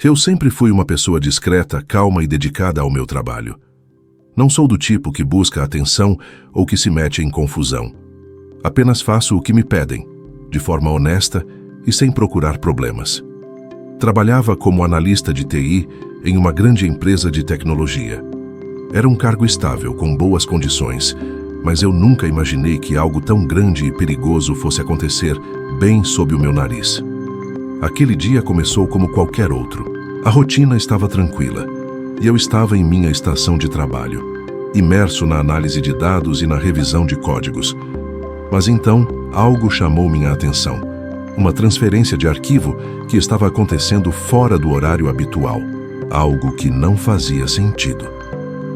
Eu sempre fui uma pessoa discreta, calma e dedicada ao meu trabalho. Não sou do tipo que busca atenção ou que se mete em confusão. Apenas faço o que me pedem, de forma honesta e sem procurar problemas. Trabalhava como analista de TI em uma grande empresa de tecnologia. Era um cargo estável, com boas condições, mas eu nunca imaginei que algo tão grande e perigoso fosse acontecer bem sob o meu nariz. Aquele dia começou como qualquer outro. A rotina estava tranquila e eu estava em minha estação de trabalho, imerso na análise de dados e na revisão de códigos. Mas então, algo chamou minha atenção. Uma transferência de arquivo que estava acontecendo fora do horário habitual. Algo que não fazia sentido.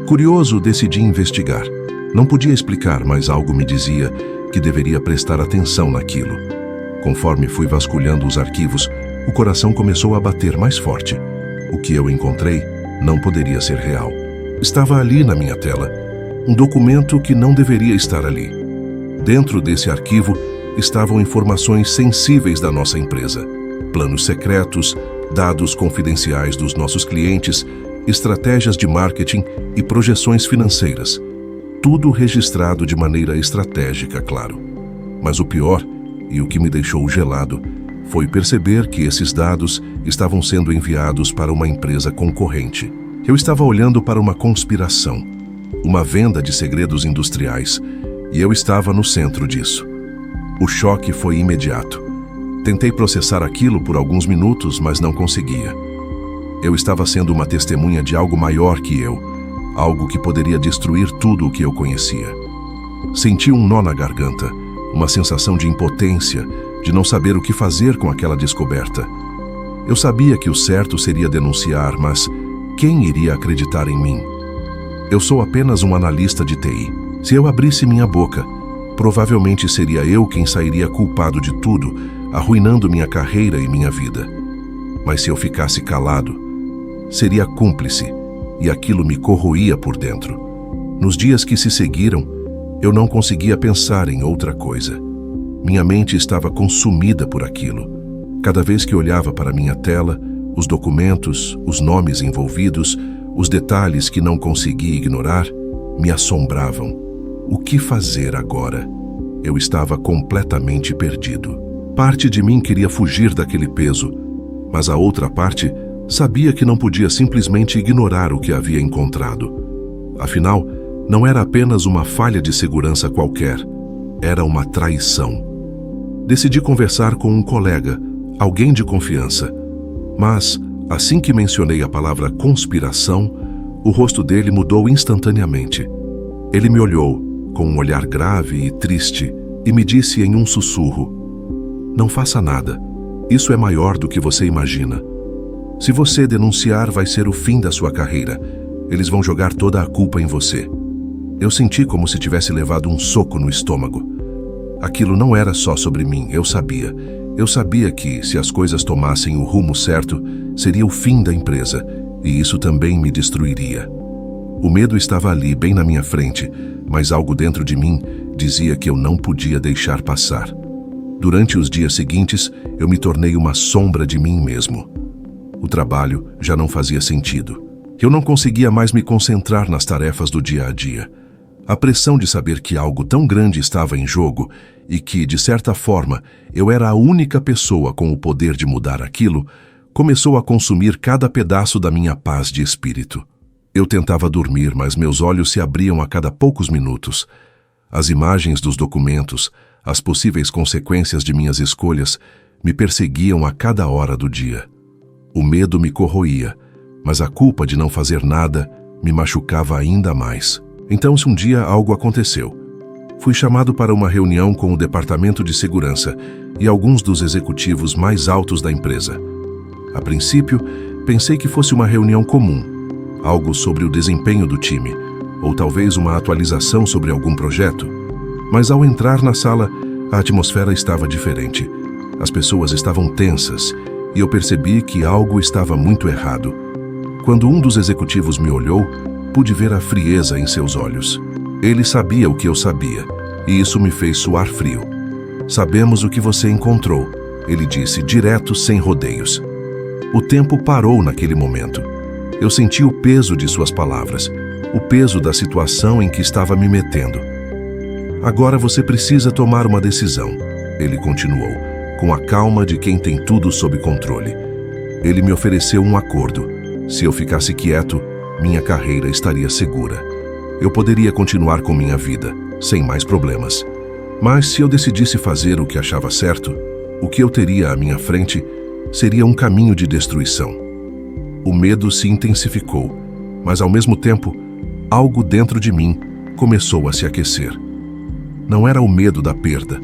Curioso, decidi investigar. Não podia explicar, mas algo me dizia que deveria prestar atenção naquilo. Conforme fui vasculhando os arquivos, o coração começou a bater mais forte. O que eu encontrei não poderia ser real. Estava ali na minha tela, um documento que não deveria estar ali. Dentro desse arquivo estavam informações sensíveis da nossa empresa, planos secretos, dados confidenciais dos nossos clientes, estratégias de marketing e projeções financeiras. Tudo registrado de maneira estratégica, claro. Mas o pior, e o que me deixou gelado, foi perceber que esses dados estavam sendo enviados para uma empresa concorrente. Eu estava olhando para uma conspiração, uma venda de segredos industriais, e eu estava no centro disso. O choque foi imediato. Tentei processar aquilo por alguns minutos, mas não conseguia. Eu estava sendo uma testemunha de algo maior que eu, algo que poderia destruir tudo o que eu conhecia. Senti um nó na garganta, uma sensação de impotência, de não saber o que fazer com aquela descoberta. Eu sabia que o certo seria denunciar, mas quem iria acreditar em mim? Eu sou apenas um analista de TI. Se eu abrisse minha boca, provavelmente seria eu quem sairia culpado de tudo, arruinando minha carreira e minha vida. Mas se eu ficasse calado, seria cúmplice, e aquilo me corroía por dentro. Nos dias que se seguiram, eu não conseguia pensar em outra coisa. Minha mente estava consumida por aquilo. Cada vez que olhava para minha tela, os documentos, os nomes envolvidos, os detalhes que não conseguia ignorar, me assombravam. O que fazer agora? Eu estava completamente perdido. Parte de mim queria fugir daquele peso, mas a outra parte sabia que não podia simplesmente ignorar o que havia encontrado. Afinal, não era apenas uma falha de segurança qualquer, era uma traição. Decidi conversar com um colega, alguém de confiança, mas, assim que mencionei a palavra conspiração, o rosto dele mudou instantaneamente. Ele me olhou, com um olhar grave e triste, e me disse em um sussurro: "Não faça nada. Isso é maior do que você imagina. Se você denunciar, vai ser o fim da sua carreira. Eles vão jogar toda a culpa em você." Eu senti como se tivesse levado um soco no estômago. Aquilo não era só sobre mim, eu sabia. Eu sabia que, se as coisas tomassem o rumo certo, seria o fim da empresa, e isso também me destruiria. O medo estava ali, bem na minha frente, mas algo dentro de mim dizia que eu não podia deixar passar. Durante os dias seguintes, eu me tornei uma sombra de mim mesmo. O trabalho já não fazia sentido. Eu não conseguia mais me concentrar nas tarefas do dia a dia. A pressão de saber que algo tão grande estava em jogo e que, de certa forma, eu era a única pessoa com o poder de mudar aquilo, começou a consumir cada pedaço da minha paz de espírito. Eu tentava dormir, mas meus olhos se abriam a cada poucos minutos. As imagens dos documentos, as possíveis consequências de minhas escolhas, me perseguiam a cada hora do dia. O medo me corroía, mas a culpa de não fazer nada me machucava ainda mais. Então, se um dia algo aconteceu, fui chamado para uma reunião com o departamento de segurança e alguns dos executivos mais altos da empresa. A princípio, pensei que fosse uma reunião comum, algo sobre o desempenho do time, ou talvez uma atualização sobre algum projeto. Mas ao entrar na sala, a atmosfera estava diferente. As pessoas estavam tensas e eu percebi que algo estava muito errado. Quando um dos executivos me olhou, pude ver a frieza em seus olhos. Ele sabia o que eu sabia, e isso me fez suar frio. "Sabemos o que você encontrou", ele disse, direto, sem rodeios. O tempo parou naquele momento. Eu senti o peso de suas palavras, o peso da situação em que estava me metendo. Agora você precisa tomar uma decisão, ele continuou, com a calma de quem tem tudo sob controle. Ele me ofereceu um acordo. Se eu ficasse quieto, minha carreira estaria segura. Eu poderia continuar com minha vida, sem mais problemas. Mas se eu decidisse fazer o que achava certo, o que eu teria à minha frente seria um caminho de destruição. O medo se intensificou, mas ao mesmo tempo, algo dentro de mim começou a se aquecer. Não era o medo da perda,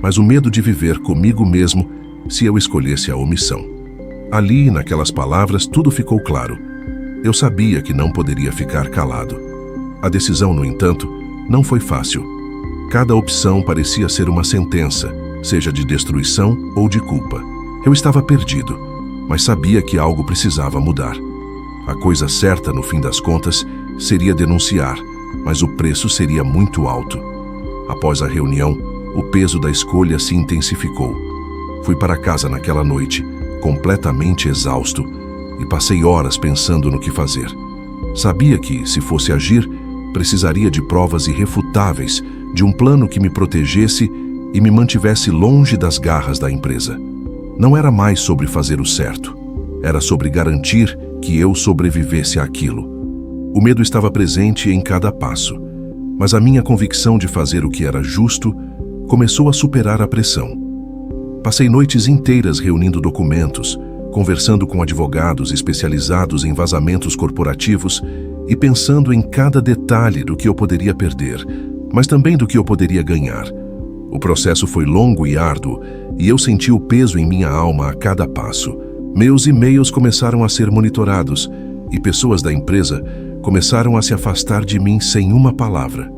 mas o medo de viver comigo mesmo se eu escolhesse a omissão. Ali, naquelas palavras, tudo ficou claro. Eu sabia que não poderia ficar calado. A decisão, no entanto, não foi fácil. Cada opção parecia ser uma sentença, seja de destruição ou de culpa. Eu estava perdido, mas sabia que algo precisava mudar. A coisa certa, no fim das contas, seria denunciar, mas o preço seria muito alto. Após a reunião, o peso da escolha se intensificou. Fui para casa naquela noite, completamente exausto, e passei horas pensando no que fazer. Sabia que, se fosse agir, precisaria de provas irrefutáveis, de um plano que me protegesse e me mantivesse longe das garras da empresa. Não era mais sobre fazer o certo, era sobre garantir que eu sobrevivesse àquilo. O medo estava presente em cada passo, mas a minha convicção de fazer o que era justo começou a superar a pressão. Passei noites inteiras reunindo documentos, conversando com advogados especializados em vazamentos corporativos e pensando em cada detalhe do que eu poderia perder, mas também do que eu poderia ganhar. O processo foi longo e árduo, e eu senti o peso em minha alma a cada passo. Meus e-mails começaram a ser monitorados, e pessoas da empresa começaram a se afastar de mim sem uma palavra.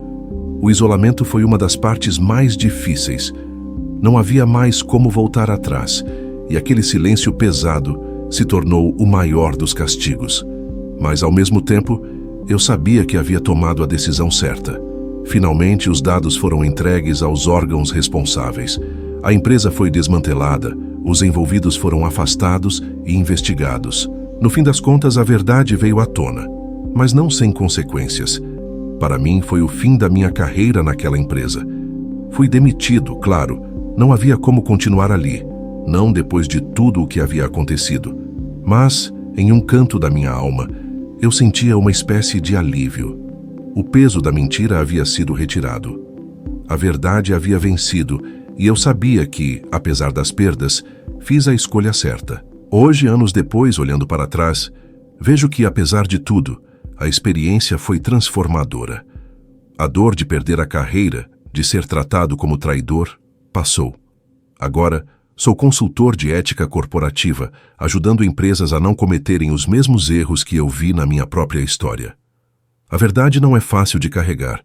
O isolamento foi uma das partes mais difíceis. Não havia mais como voltar atrás, e aquele silêncio pesado se tornou o maior dos castigos. Mas, ao mesmo tempo, eu sabia que havia tomado a decisão certa. Finalmente, os dados foram entregues aos órgãos responsáveis. A empresa foi desmantelada, os envolvidos foram afastados e investigados. No fim das contas, a verdade veio à tona, mas não sem consequências. Para mim, foi o fim da minha carreira naquela empresa. Fui demitido, claro, não havia como continuar ali, não depois de tudo o que havia acontecido. Mas, em um canto da minha alma, eu sentia uma espécie de alívio. O peso da mentira havia sido retirado. A verdade havia vencido e eu sabia que, apesar das perdas, fiz a escolha certa. Hoje, anos depois, olhando para trás, vejo que, apesar de tudo, a experiência foi transformadora. A dor de perder a carreira, de ser tratado como traidor, passou. Agora, sou consultor de ética corporativa, ajudando empresas a não cometerem os mesmos erros que eu vi na minha própria história. A verdade não é fácil de carregar,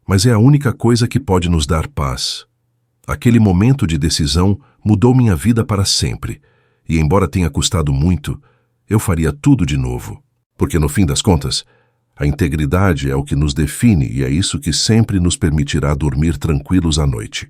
mas é a única coisa que pode nos dar paz. Aquele momento de decisão mudou minha vida para sempre, e embora tenha custado muito, eu faria tudo de novo. Porque no fim das contas, a integridade é o que nos define e é isso que sempre nos permitirá dormir tranquilos à noite.